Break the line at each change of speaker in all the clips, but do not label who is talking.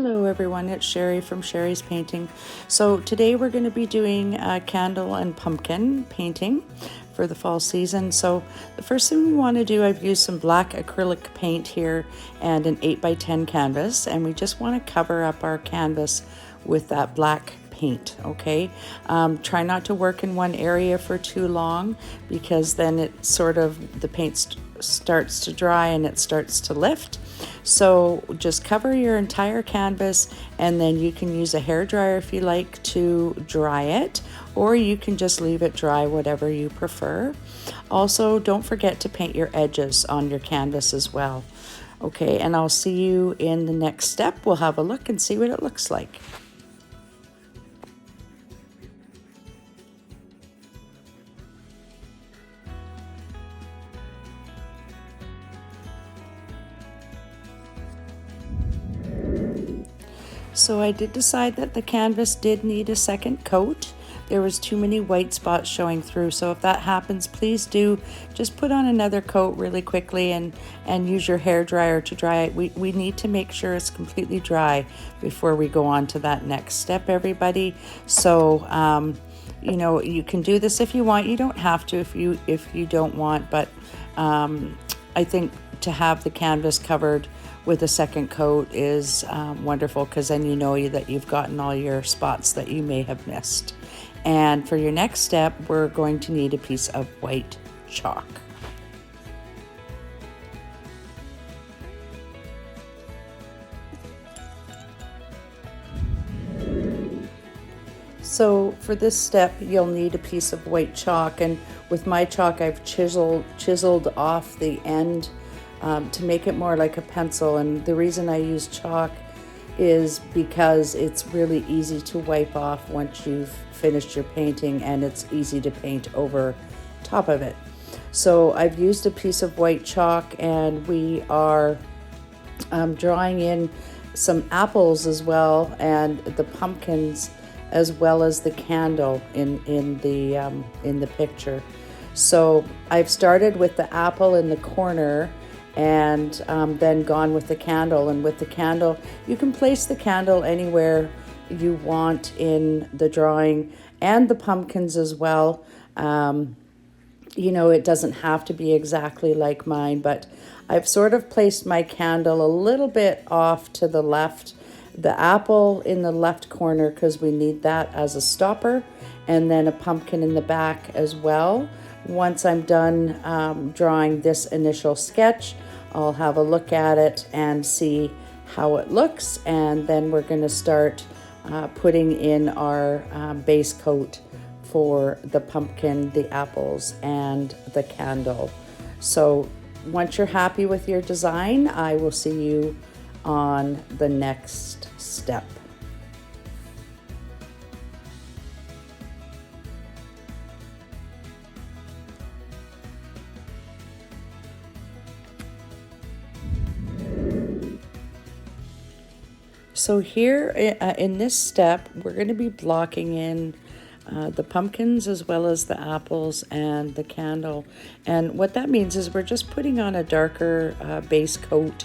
Hello everyone, it's Sherry from Sherry's Painting. So today we're going to be doing a candle and pumpkin painting for the fall season. So the first thing we want to do, I've used some black acrylic paint here and an 8x10 canvas, and we just want to cover up our canvas with that black paint. Okay, try not to work in one area for too long, because then it sort of, the paint starts to dry and it starts to lift. So just cover your entire canvas, and then you can use a hair dryer if you like to dry it, or you can just leave it dry, whatever you prefer. Also, don't forget to paint your edges on your canvas as well. Okay, and I'll see you in the next step. We'll have a look and see what it looks like. So I did decide that the canvas did need a second coat. There was too many white spots showing through. So if that happens, please do just put on another coat really quickly and use your hair dryer to dry it. We need to make sure it's completely dry before we go on to that next step, everybody. So, you know, you can do this if you want. You don't have to if you don't want, but I think to have the canvas covered with a second coat is wonderful, because then you know that you've gotten all your spots that you may have missed. And for your next step, we're going to need a piece of white chalk. So for this step, you'll need a piece of white chalk, and with my chalk, I've chiseled off the end to make it more like a pencil. And the reason I use chalk is because it's really easy to wipe off once you've finished your painting, and it's easy to paint over top of it. So I've used a piece of white chalk, and we are drawing in some apples as well, and the pumpkins, as well as the candle in the picture. So I've started with the apple in the corner, and then gone with the candle. And with the candle, you can place the candle anywhere you want in the drawing, and the pumpkins as well. You know, it doesn't have to be exactly like mine, but I've sort of placed my candle a little bit off to the left, the apple in the left corner, because we need that as a stopper, and then a pumpkin in the back as well. Once I'm done drawing this initial sketch, I'll have a look at it and see how it looks, and then we're going to start putting in our base coat for the pumpkin, the apples, and the candle. So once you're happy with your design, I will see you on the next step. So here in this step, we're going to be blocking in the pumpkins as well as the apples and the candle. And what that means is we're just putting on a darker base coat.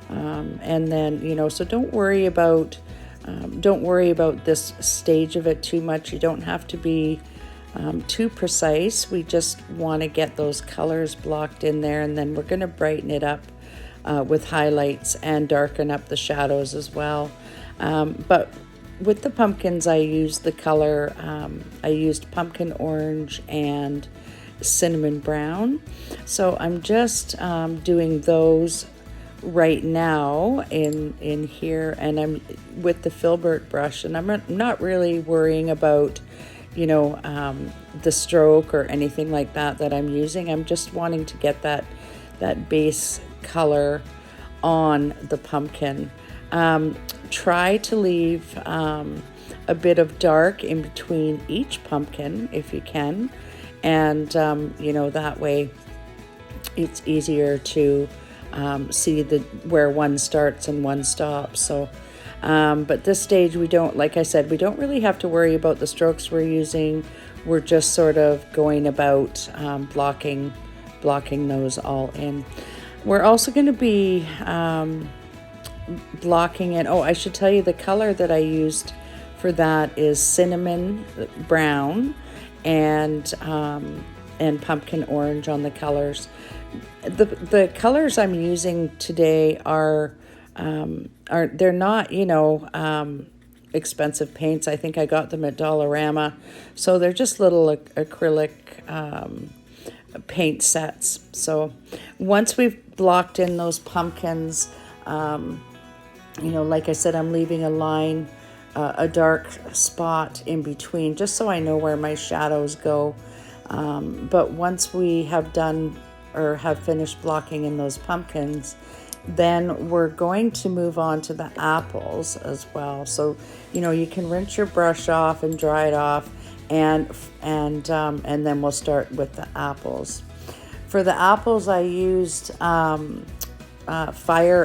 And then, you know, so don't worry about this stage of it too much. You don't have to be too precise. We just want to get those colors blocked in there, and then we're going to brighten it up with highlights and darken up the shadows as well. But with the pumpkins, I used the color, I used pumpkin orange and cinnamon brown. So I'm just doing those right now in here, and I'm with the filbert brush, and I'm not really worrying about, you know, the stroke or anything like that I'm using. I'm just wanting to get that base color on the pumpkin. Try to leave a bit of dark in between each pumpkin if you can, and you know, that way it's easier to see where one starts and one stops. So but this stage, we don't, like I said, we don't really have to worry about the strokes we're using. We're just sort of going about blocking those all in. We're also going to be blocking in. Oh, I should tell you the color that I used for that is cinnamon brown and pumpkin orange on the colors. The colors I'm using today are they're not, expensive paints. I think I got them at Dollarama. So they're just little acrylic paint sets. So once we've blocked in those pumpkins, like I said, I'm leaving a line, a dark spot in between, just so I know where my shadows go. But once we have done or have finished blocking in those pumpkins, then we're going to move on to the apples as well. So, you can rinse your brush off and dry it off, and then we'll start with the apples. For the apples, I used Fire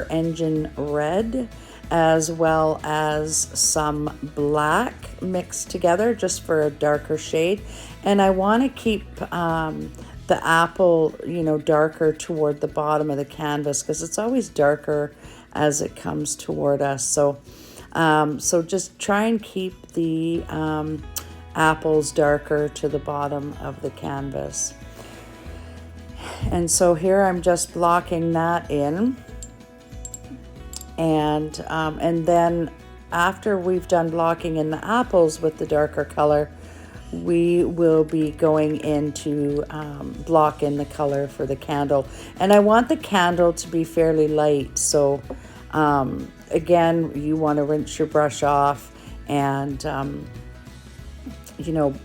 Engine Red as well as some black mixed together just for a darker shade. And I want to keep the apple, darker toward the bottom of the canvas because it's always darker as it comes toward us. So just try and keep the apples darker to the bottom of the canvas. And so here I'm just blocking that in. And then after we've done blocking in the apples with the darker color, we will be going into block in the color for the candle. And I want the candle to be fairly light. So again, you want to rinse your brush off and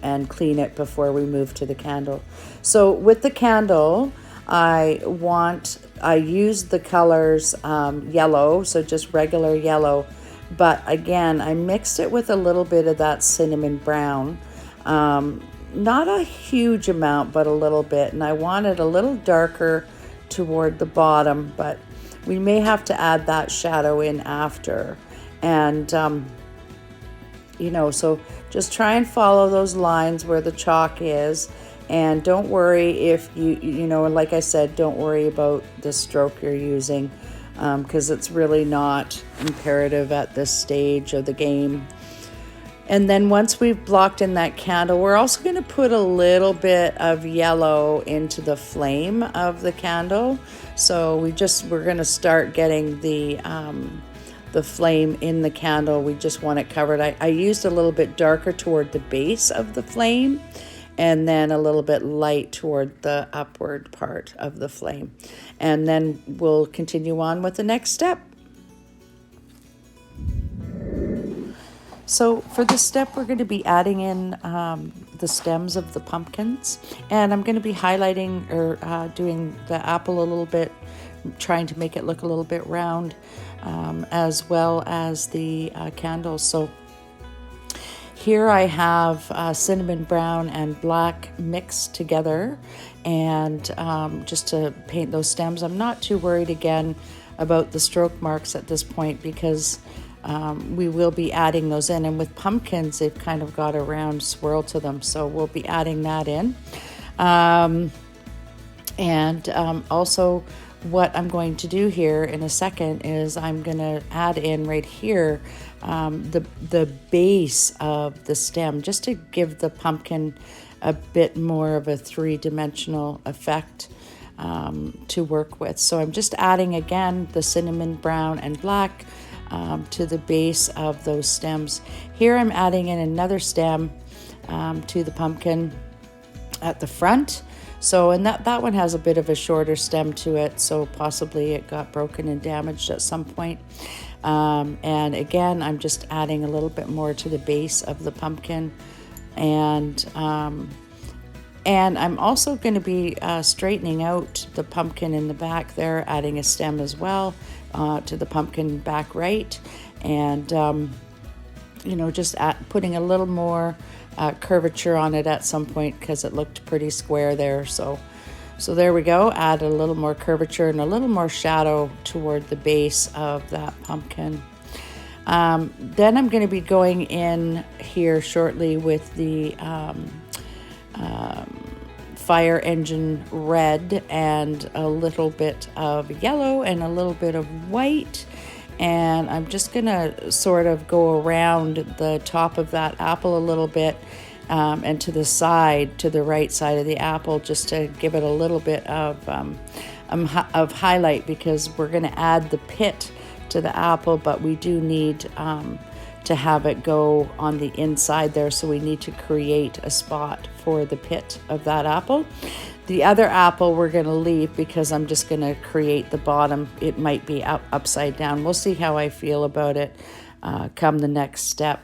and clean it before we move to the candle. So with the candle, I used the colors yellow, so just regular yellow. But again, I mixed it with a little bit of that cinnamon brown. Not a huge amount, but a little bit. And I want it a little darker toward the bottom, but we may have to add that shadow in after. And, so just try and follow those lines where the chalk is. And don't worry if like I said, don't worry about the stroke you're using, because it's really not imperative at this stage of the game. And then once we've blocked in that candle, we're also going to put a little bit of yellow into the flame of the candle. So we're going to start getting the flame in the candle. We just want it covered. I used a little bit darker toward the base of the flame, and then a little bit light toward the upward part of the flame. And then we'll continue on with the next step. So for this step, we're going to be adding in the stems of the pumpkins. And I'm going to be highlighting or doing the apple a little bit, trying to make it look a little bit round, as well as the candles. So here I have cinnamon brown and black mixed together, and just to paint those stems. I'm not too worried again about the stroke marks at this point because we will be adding those in. And with pumpkins, they've kind of got a round swirl to them, so we'll be adding that in. Also what I'm going to do here in a second is I'm going to add in right here the base of the stem, just to give the pumpkin a bit more of a three-dimensional effect to work with. So I'm just adding again the cinnamon brown and black to the base of those stems. Here I'm adding in another stem to the pumpkin at the front. So, and that one has a bit of a shorter stem to it, so possibly it got broken and damaged at some point. And again, I'm just adding a little bit more to the base of the pumpkin. And I'm also going to be straightening out the pumpkin in the back there, adding a stem as well to the pumpkin back right. And, just putting a little more curvature on it at some point because it looked pretty square there. So there we go. Add a little more curvature and a little more shadow toward the base of that pumpkin. Then I'm going to be going in here shortly with the Fire Engine Red and a little bit of yellow and a little bit of white. and I'm just gonna sort of go around the top of that apple a little bit, and to the side, to the right side of the apple, just to give it a little bit of highlight, because we're gonna add the pit to the apple, but we do need to have it go on the inside there, so we need to create a spot for the pit of that apple. The other apple we're going to leave because I'm just going to create the bottom. It might be upside down. We'll see how I feel about it come the next step.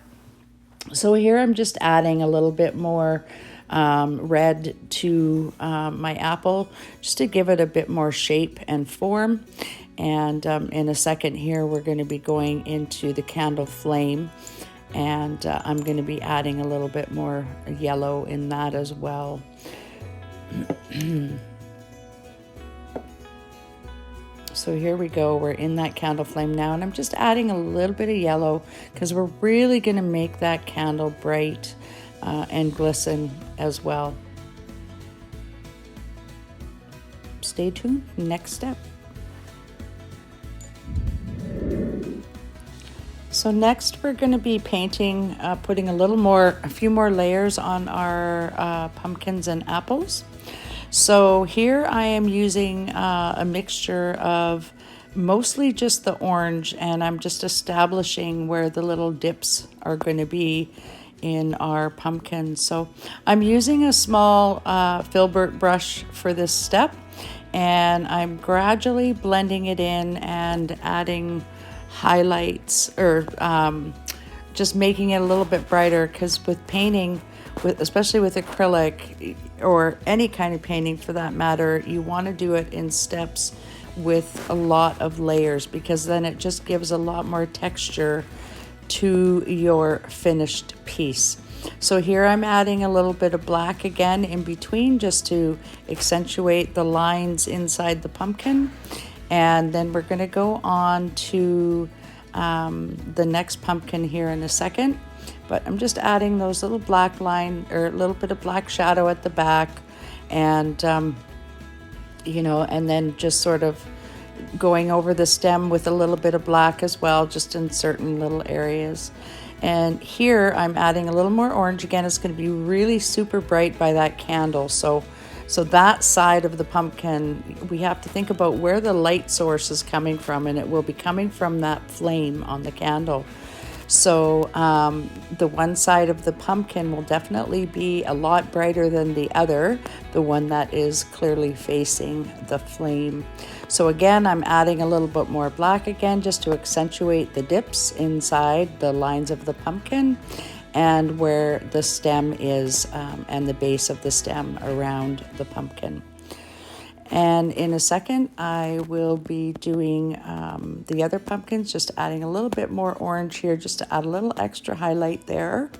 So here I'm just adding a little bit more red to my apple, just to give it a bit more shape and form. And in a second here, we're going to be going into the candle flame, and I'm going to be adding a little bit more yellow in that as well. So here we go, we're in that candle flame now, and I'm just adding a little bit of yellow because we're really going to make that candle bright and glisten as well. Stay tuned, next step. So next we're going to be painting, putting a few more layers on our pumpkins and apples. So here I am using a mixture of mostly just the orange, and I'm just establishing where the little dips are going to be in our pumpkin. So I'm using a small filbert brush for this step, and I'm gradually blending it in and adding highlights, or just making it a little bit brighter, because with painting, especially with acrylic or any kind of painting for that matter, you want to do it in steps with a lot of layers, because then it just gives a lot more texture to your finished piece. So here I'm adding a little bit of black again in between, just to accentuate the lines inside the pumpkin. And then we're going to go on to the next pumpkin here in a second. But I'm just adding those little black line, or a little bit of black shadow at the back, and and then just sort of going over the stem with a little bit of black as well, just in certain little areas. And here I'm adding a little more orange. Again, it's going to be really super bright by that candle. So that side of the pumpkin, we have to think about where the light source is coming from, and it will be coming from that flame on the candle. So the one side of the pumpkin will definitely be a lot brighter than the other, the one that is clearly facing the flame. So again, I'm adding a little bit more black again, just to accentuate the dips inside the lines of the pumpkin, and where the stem is, and the base of the stem around the pumpkin. And in a second, I will be doing the other pumpkins, just adding a little bit more orange here, just to add a little extra highlight there.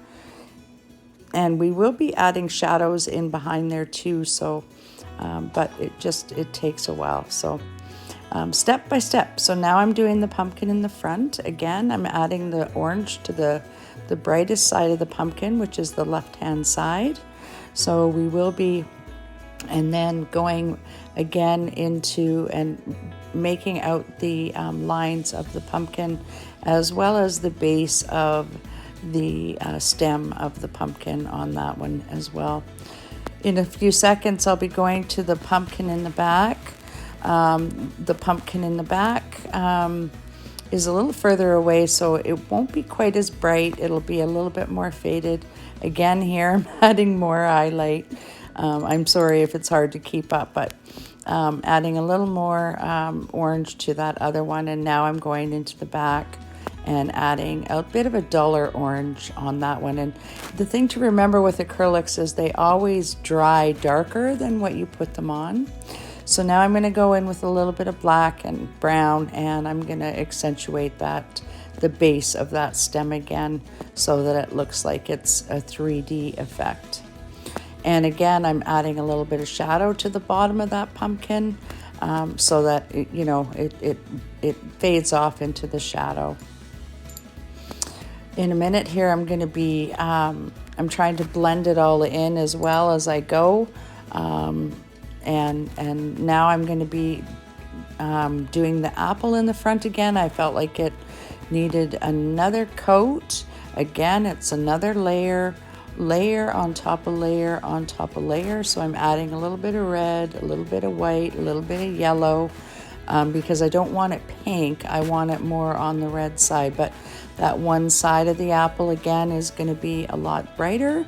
And we will be adding shadows in behind there too, so, but it takes a while. So step by step. So now I'm doing the pumpkin in the front. Again, I'm adding the orange to the brightest side of the pumpkin, which is the left-hand side. So we will be, and then going again into and making out the lines of the pumpkin, as well as the base of the stem of the pumpkin on that one as well. In a few seconds, I'll be going to the pumpkin in the back. The pumpkin in the back is a little further away, so it won't be quite as bright. It'll be a little bit more faded. Again, here I'm adding more highlight. I'm sorry if it's hard to keep up, but adding a little more orange to that other one. And now I'm going into the back and adding a bit of a duller orange on that one. And the thing to remember with acrylics is they always dry darker than what you put them on. So now I'm going to go in with a little bit of black and brown, and I'm going to accentuate the base of that stem again, so that it looks like it's a 3D effect. And again, I'm adding a little bit of shadow to the bottom of that pumpkin, so that it fades off into the shadow. In a minute here, I'm going to be I'm trying to blend it all in as well as I go. And now I'm going to be doing the apple in the front again. I felt like it Needed another coat. Again, it's another layer on top of layer on top of layer. So I'm adding a little bit of red, a little bit of white, a little bit of yellow, because I don't want it pink. I want it more on the red side, but that one side of the apple again is going to be a lot brighter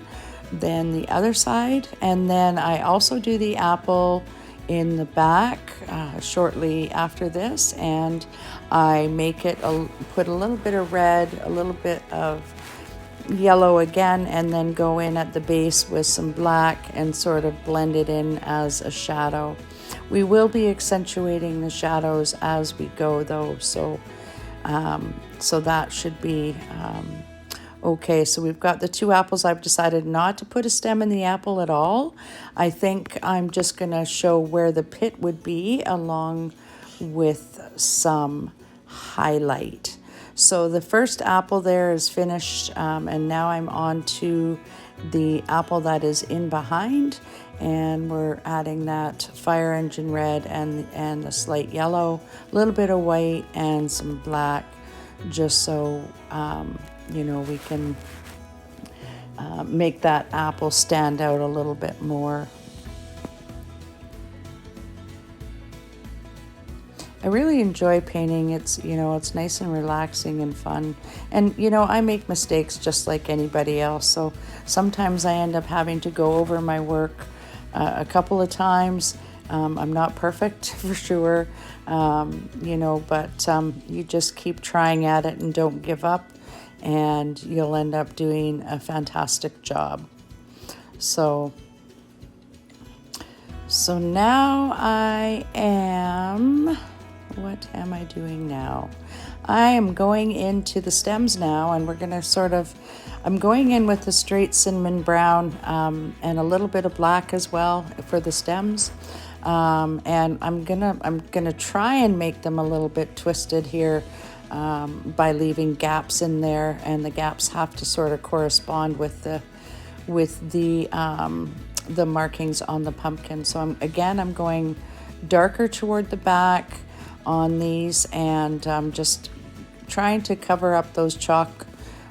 than the other side. And then I also do the apple in the back shortly after this, and I make it put a little bit of red, a little bit of yellow again, and then go in at the base with some black and sort of blend it in as a shadow. We will be accentuating the shadows as we go though, so that should be okay. So we've got the two apples. I've decided not to put a stem in the apple at all. I think I'm just going to show where the pit would be along with some highlight. So the first apple there is finished, and now I'm on to the apple that is in behind, and we're adding that fire engine red and a slight yellow, a little bit of white and some black, just so we can make that apple stand out a little bit more. I really enjoy painting. It's nice and relaxing and fun. And, I make mistakes just like anybody else. So sometimes I end up having to go over my work a couple of times. I'm not perfect for sure, but you just keep trying at it and don't give up, and you'll end up doing a fantastic job. So now what am I doing now? I am going into the stems now, and we're going to I'm going in with the straight cinnamon brown and a little bit of black as well for the stems. And I'm gonna try and make them a little bit twisted here by leaving gaps in there, and the gaps have to sort of correspond with the markings on the pumpkin. So I'm going darker toward the back on these, and just trying to cover up those chalk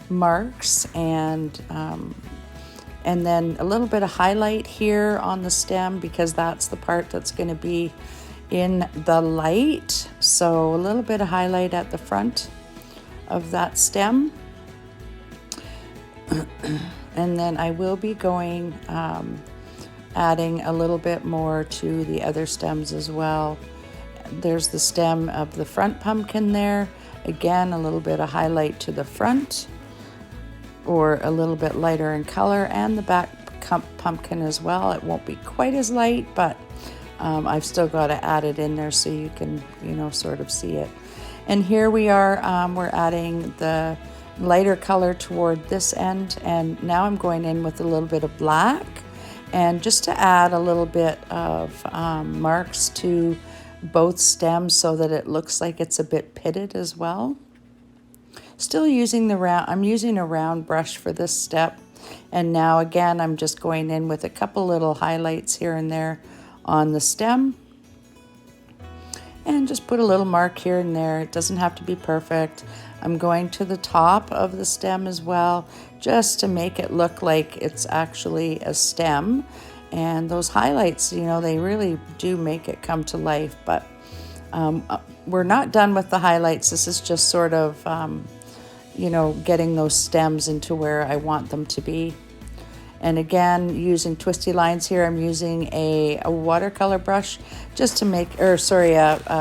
marks, and then a little bit of highlight here on the stem, because that's the part that's going to be in the light. So a little bit of highlight at the front of that stem. And then I will be going adding a little bit more to the other stems as well. There's the stem of the front pumpkin there. Again, a little bit of highlight to the front, or a little bit lighter in color, and the back pumpkin as well. It won't be quite as light, but I've still got to add it in there so you can, sort of see it. And here we are, we're adding the lighter color toward this end, and now I'm going in with a little bit of black, and just to add a little bit of marks to both stems so that it looks like it's a bit pitted as well. Still using I'm using a round brush for this step, and now again I'm just going in with a couple little highlights here and there on the stem, and just put a little mark here and there. It doesn't have to be perfect. I'm going to the top of the stem as well, just to make it look like it's actually a stem. And those highlights, they really do make it come to life. But we're not done with the highlights. This is just sort of, getting those stems into where I want them to be. And again, using twisty lines here, I'm using a watercolor brush just to make, a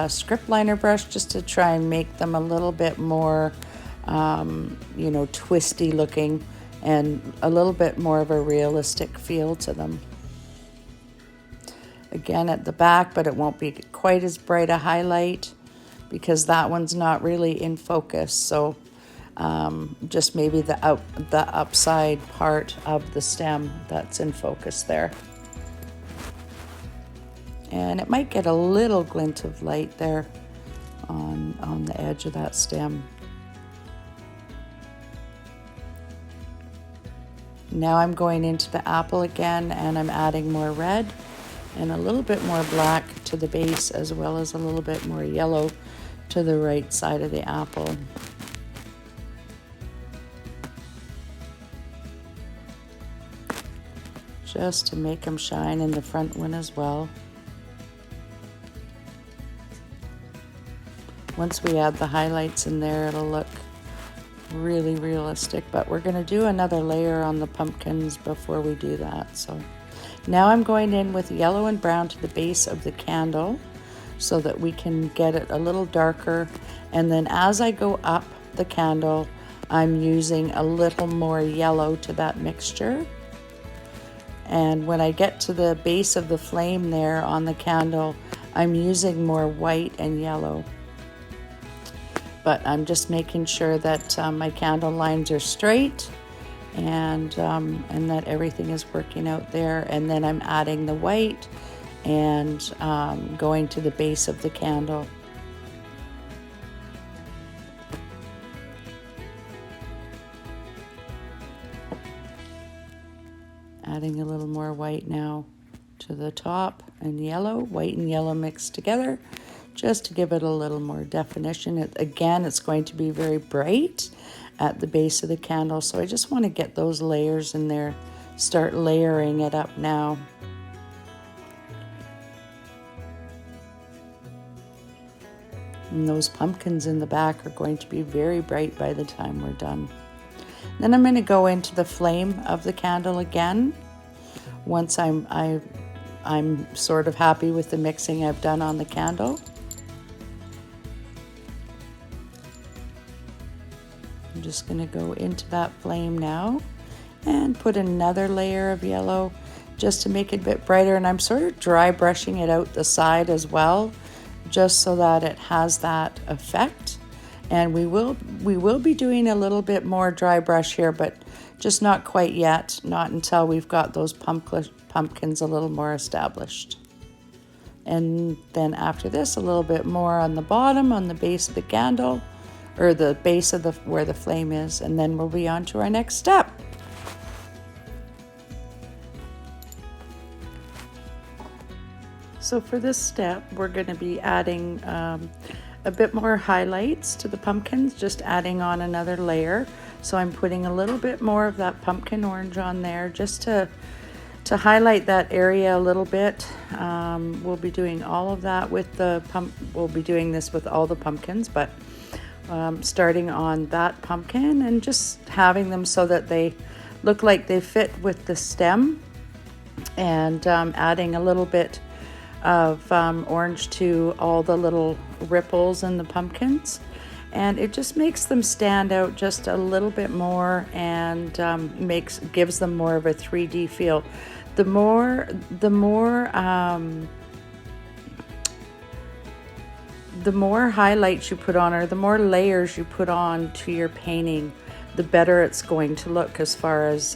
script liner brush just to try and make them a little bit more, twisty looking, and a little bit more of a realistic feel to them. Again at the back, but it won't be quite as bright a highlight because that one's not really in focus. So just maybe the upside part of the stem that's in focus there. And it might get a little glint of light there on the edge of that stem. Now I'm going into the apple again, and I'm adding more red and a little bit more black to the base, as well as a little bit more yellow to the right side of the apple. just to make them shine, in the front one as well. Once we add the highlights in there, it'll look really realistic, but we're going to do another layer on the pumpkins before we do that. So now I'm going in with yellow and brown to the base of the candle so that we can get it a little darker, and then as I go up the candle, I'm using a little more yellow to that mixture. And when I get to the base of the flame there on the candle, I'm using more white and yellow. But I'm just making sure that my candle lines are straight and that everything is working out there. And then I'm adding the white and going to the base of the candle. Adding a little more white now to the top, and yellow, white and yellow mixed together, just to give it a little more definition. Again, it's going to be very bright at the base of the candle, so I just want to get those layers in there, start layering it up now. And those pumpkins in the back are going to be very bright by the time we're done. Then I'm going to go into the flame of the candle again. Once I'm sort of happy with the mixing I've done on the candle. I'm just going to go into that flame now and put another layer of yellow just to make it a bit brighter. And I'm sort of dry brushing it out the side as well, just so that it has that effect. And we will be doing a little bit more dry brush here, but just not quite yet, not until we've got those pumpkins a little more established. And then after this, a little bit more on the bottom, on the base of the candle, or the base of where the flame is, and then we'll be on to our next step. So for this step, we're going to be adding a bit more highlights to the pumpkins, just adding on another layer. So I'm putting a little bit more of that pumpkin orange on there just to highlight that area a little bit. We'll be doing all of that with we'll be doing this with all the pumpkins, but starting on that pumpkin and just having them so that they look like they fit with the stem, and adding a little bit of orange to all the little ripples in the pumpkins, and it just makes them stand out just a little bit more, and gives them more of a 3D feel. The more highlights you put on, or the more layers you put on to your painting, the better it's going to look as far as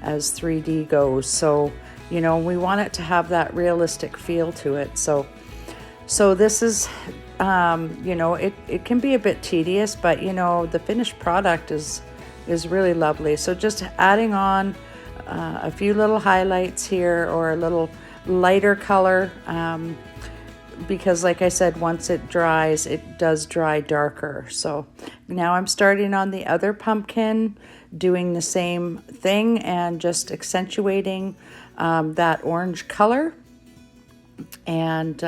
3D goes. So you know, we want it to have that realistic feel to it. So this is, you know, it can be a bit tedious, but you know, the finished product is really lovely. So just adding on a few little highlights here, or a little lighter color, because like I said, once it dries, it does dry darker. So now I'm starting on the other pumpkin, doing the same thing and just accentuating that orange color, and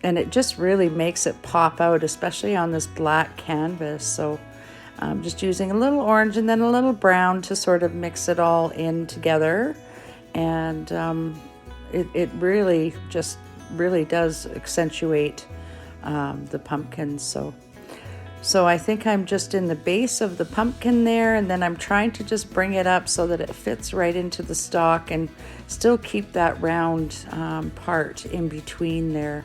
it just really makes it pop out, especially on this black canvas. So I'm just using a little orange and then a little brown to sort of mix it all in together, and it really does accentuate the pumpkins. So I think I'm just in the base of the pumpkin there, and then I'm trying to just bring it up so that it fits right into the stalk and still keep that round part in between there.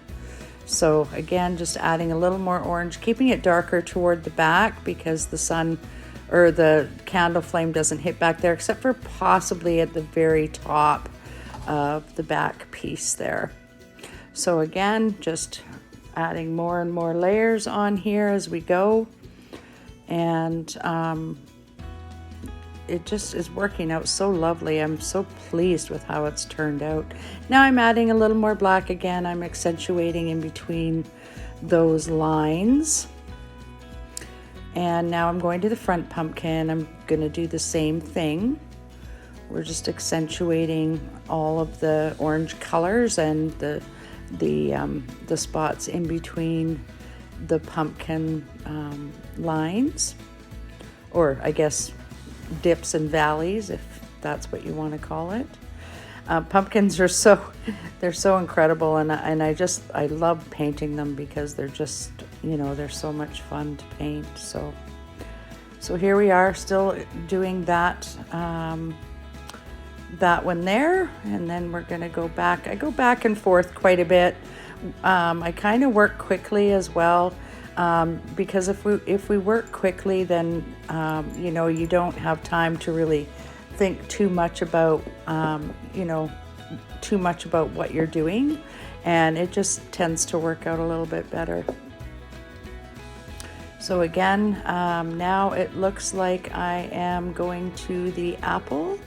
So again, just adding a little more orange, keeping it darker toward the back because the sun or the candle flame doesn't hit back there, except for possibly at the very top of the back piece there. So again, just adding more and more layers on here as we go, and it just is working out so lovely. I'm so pleased with how it's turned out. Now I'm adding a little more black again. I'm accentuating in between those lines, and now I'm going to the front pumpkin. I'm going to do the same thing, we're just accentuating all of the orange colors and the spots in between the pumpkin lines, or I guess dips and valleys, if that's what you want to call it. Pumpkins are they're so incredible, and I love painting them because they're just, they're so much fun to paint. So here we are, still doing that one there, and then we're gonna go back. I go back and forth quite a bit. I kind of work quickly as well, because if we work quickly, then you don't have time to really think too much about what you're doing, and it just tends to work out a little bit better. So again, now it looks like I am going to the apple,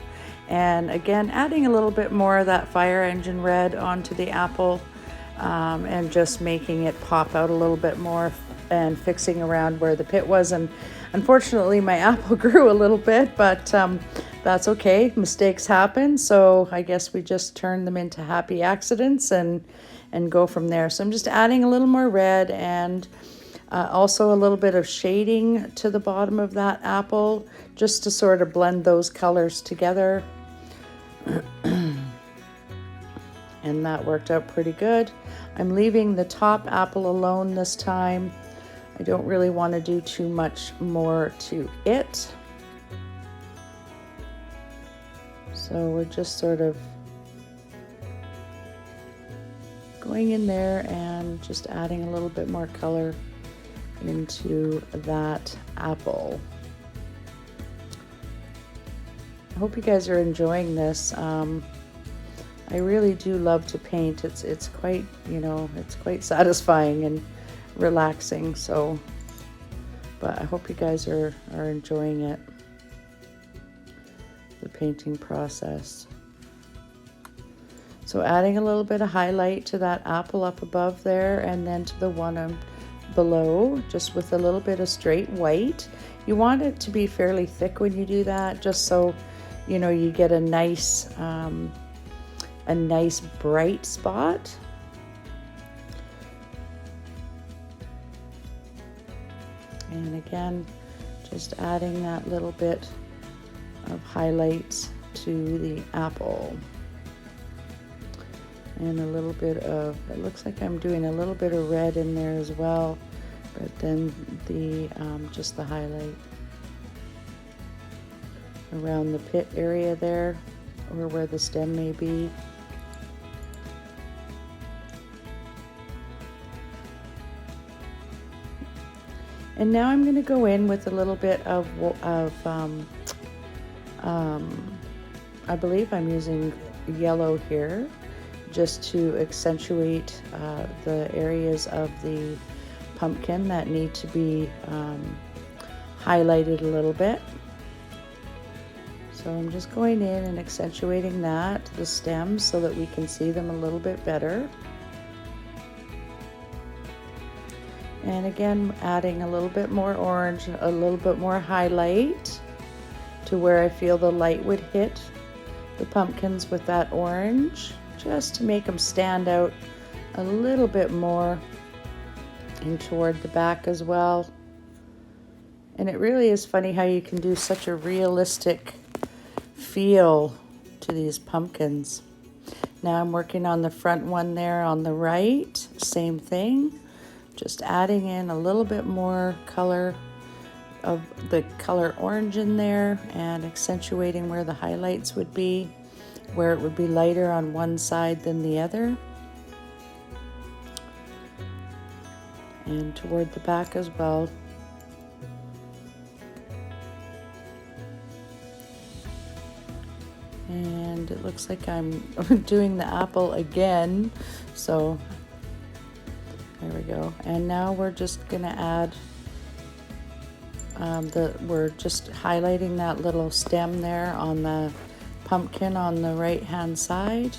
and again adding a little bit more of that fire engine red onto the apple, and just making it pop out a little bit more and fixing around where the pit was. And unfortunately my apple grew a little bit, but that's okay, mistakes happen, so I guess we just turn them into happy accidents and go from there. So I'm just adding a little more red, and also a little bit of shading to the bottom of that apple, just to sort of blend those colors together. And that worked out pretty good. I'm leaving the top apple alone this time. I don't really want to do too much more to it. So we're just sort of going in there and just adding a little bit more color into that apple. I hope you guys are enjoying this. I really do love to paint. It's quite, it's quite satisfying and relaxing. So, but I hope you guys are enjoying it, the painting process. So adding a little bit of highlight to that apple up above there, and then to the one below, just with a little bit of straight white. You want it to be fairly thick when you do that, just so you get a nice bright spot. And again, just adding that little bit of highlights to the apple. And a little bit of, it looks like I'm doing a little bit of red in there as well, but then the just the highlight around the pit area there, or where the stem may be. And now I'm going to go in with a little bit of I believe I'm using yellow here, just to accentuate the areas of the pumpkin that need to be highlighted a little bit. So I'm just going in and accentuating that, the stems, so that we can see them a little bit better. And again, adding a little bit more orange, a little bit more highlight to where I feel the light would hit the pumpkins with that orange, just to make them stand out a little bit more, and toward the back as well. And it really is funny how you can do such a realistic feel to these pumpkins. Now I'm working on the front one there on the right, same thing, just adding in a little bit more color of the color orange in there, and accentuating where the highlights would be, where it would be lighter on one side than the other, and toward the back as well. And it looks like I'm doing the apple again, so there we go. And now we're just gonna add we're just highlighting that little stem there on the pumpkin on the right hand side.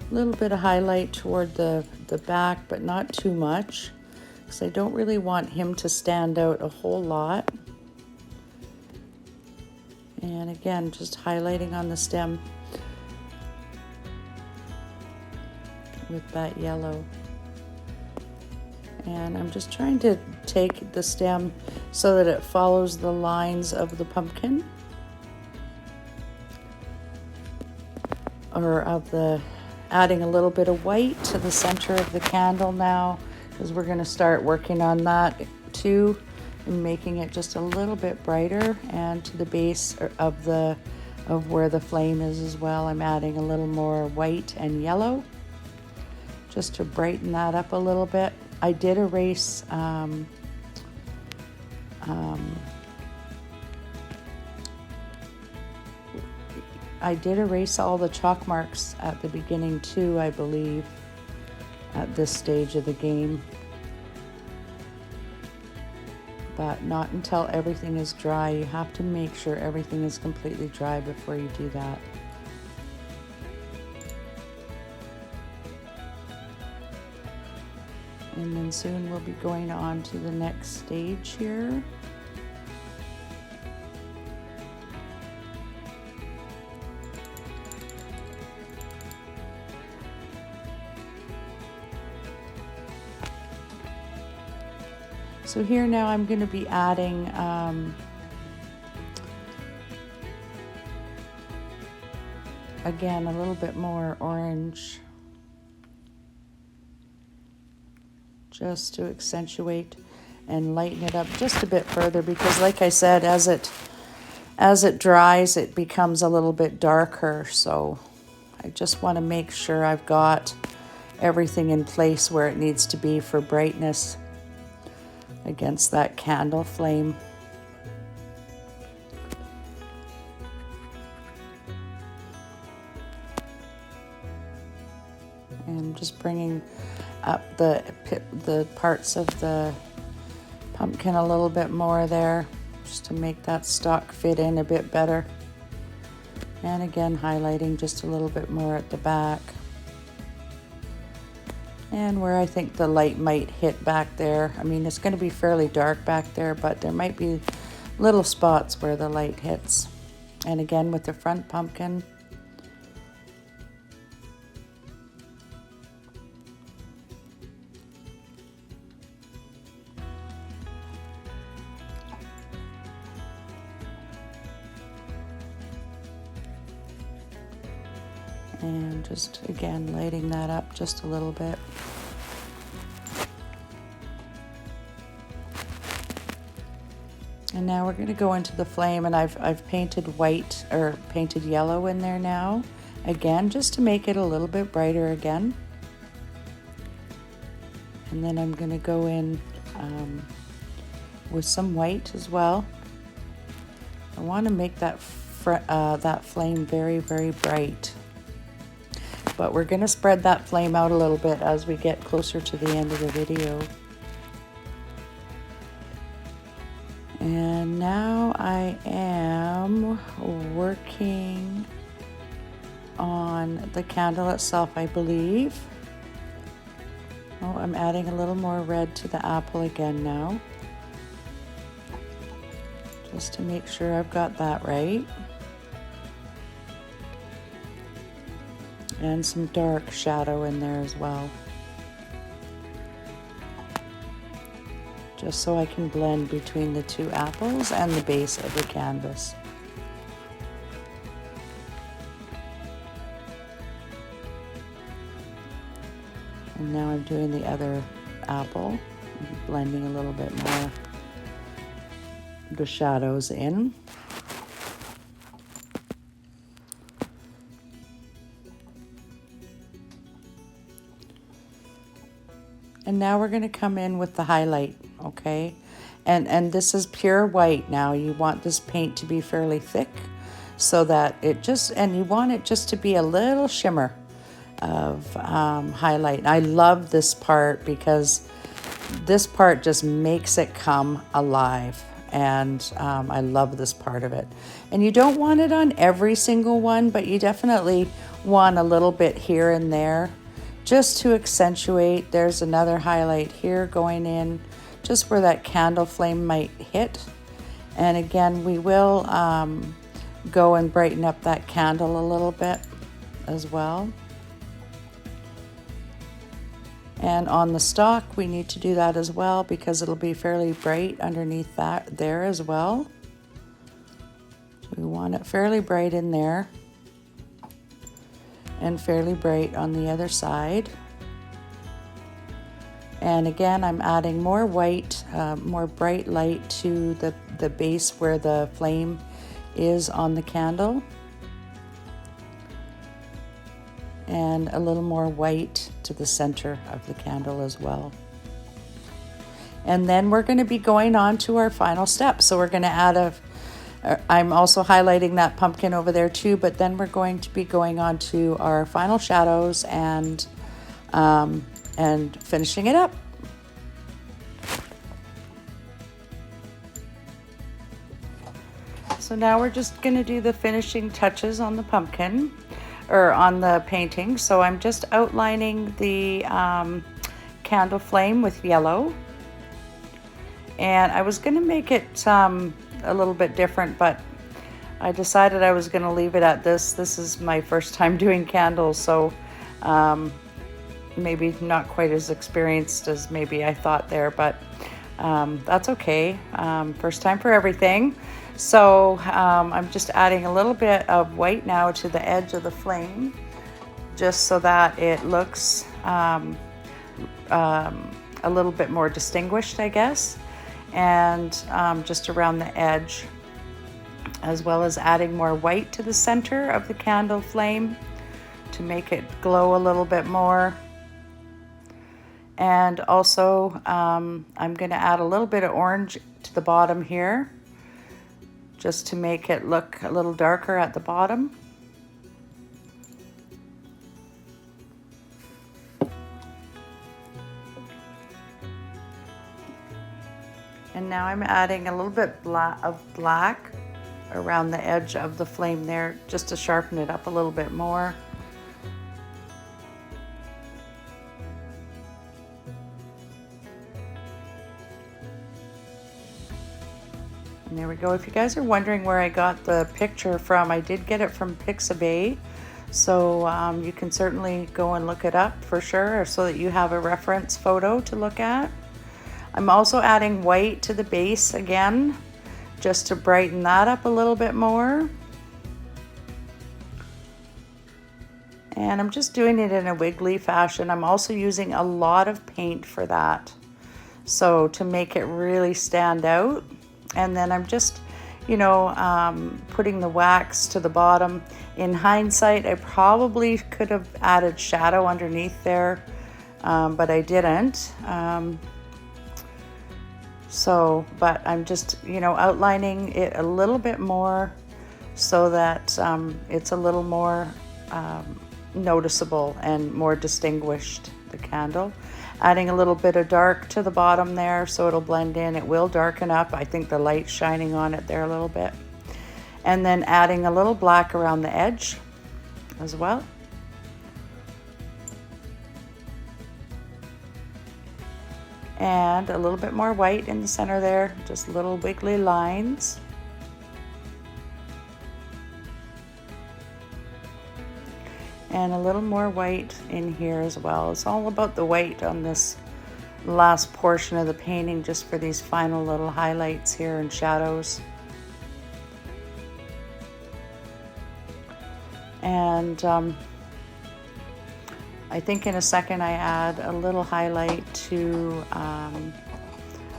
A little bit of highlight toward the back, but not too much, because I don't really want him to stand out a whole lot. And again, just highlighting on the stem with that yellow. And I'm just trying to take the stem so that it follows the lines of the pumpkin, or of the, adding a little bit of white to the center of the candle now, because we're going to start working on that too, and making it just a little bit brighter. And to the base of where the flame is as well, I'm adding a little more white and yellow just to brighten that up a little bit. I did erase all the chalk marks at the beginning too, I believe, at this stage of the game. But not until everything is dry. You have to make sure everything is completely dry before you do that. And then soon we'll be going on to the next stage here. So here now I'm going to be adding again a little bit more orange, just to accentuate and lighten it up just a bit further, because like I said, as it dries, it becomes a little bit darker. So I just want to make sure I've got everything in place where it needs to be for brightness against that candle flame. And just bringing up the parts of the pumpkin a little bit more there, just to make that stalk fit in a bit better. And again, highlighting just a little bit more at the back. And where I think the light might hit back there. I mean, it's going to be fairly dark back there, but there might be little spots where the light hits. And again, with the front pumpkin, and just again lighting that up just a little bit. And now we're going to go into the flame, and I've painted white, or painted yellow in there now, again just to make it a little bit brighter again. And then I'm going to go in with some white as well. I want to make that flame very, very bright. But we're going to spread that flame out a little bit as we get closer to the end of the video. And now I am working on the candle itself, I believe. Oh, I'm adding a little more red to the apple again now, just to make sure I've got that right. And some dark shadow in there as well, just so I can blend between the two apples and the base of the canvas. And now I'm doing the other apple, blending a little bit more the shadows in. And now we're going to come in with the highlight, okay? And this is pure white now. You want this paint to be fairly thick so that it just, and you want it just to be a little shimmer of highlight. I love this part because this part just makes it come alive. And I love this part of it. And you don't want it on every single one, but you definitely want a little bit here and there, just to accentuate. There's another highlight here going in, just where that candle flame might hit. And again, we will go and brighten up that candle a little bit as well. And on the stock, we need to do that as well because it'll be fairly bright underneath that there as well. So we want it fairly bright in there and fairly bright on the other side. And again, I'm adding more white, more bright light to the base where the flame is on the candle. And a little more white to the center of the candle as well. And then we're going to be going on to our final step. So we're going to add I'm also highlighting that pumpkin over there too, but then we're going to be going on to our final shadows and finishing it up. So now we're just going to do the finishing touches on the pumpkin, or on the painting. So I'm just outlining the candle flame with yellow. And I was going to make it a little bit different, but I decided I was going to leave it at this. This is my first time doing candles, so maybe not quite as experienced as maybe I thought there, but that's okay. First time for everything. So I'm just adding a little bit of white now to the edge of the flame, just so that it looks a little bit more distinguished, I guess, and just around the edge, as well as adding more white to the center of the candle flame to make it glow a little bit more. And also I'm going to add a little bit of orange to the bottom here, just to make it look a little darker at the bottom. And now I'm adding a little bit of black around the edge of the flame there, just to sharpen it up a little bit more. And there we go. If you guys are wondering where I got the picture from, I did get it from Pixabay. So you can certainly go and look it up for sure, so that you have a reference photo to look at. I'm also adding white to the base again, just to brighten that up a little bit more. And I'm just doing it in a wiggly fashion. I'm also using a lot of paint for that, so to make it really stand out. And then I'm just, putting the wax to the bottom. In hindsight, I probably could have added shadow underneath there, but I didn't. But I'm just, outlining it a little bit more so that it's a little more noticeable and more distinguished, the candle. Adding a little bit of dark to the bottom there so it'll blend in. It will darken up. I think the light's shining on it there a little bit. And then adding a little black around the edge as well. And a little bit more white in the center there, just little wiggly lines. And a little more white in here as well. It's all about the white on this last portion of the painting, just for these final little highlights here and shadows. And I think in a second I add a little highlight to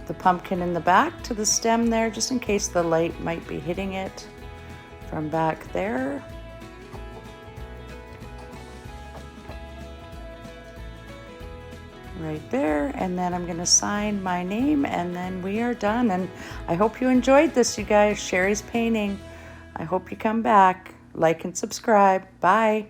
the pumpkin in the back, to the stem there, just in case the light might be hitting it from back there. Right there, and then I'm going to sign my name, and then we are done. And I hope you enjoyed this, you guys. Sherry's Painting. I hope you come back. Like and subscribe. Bye.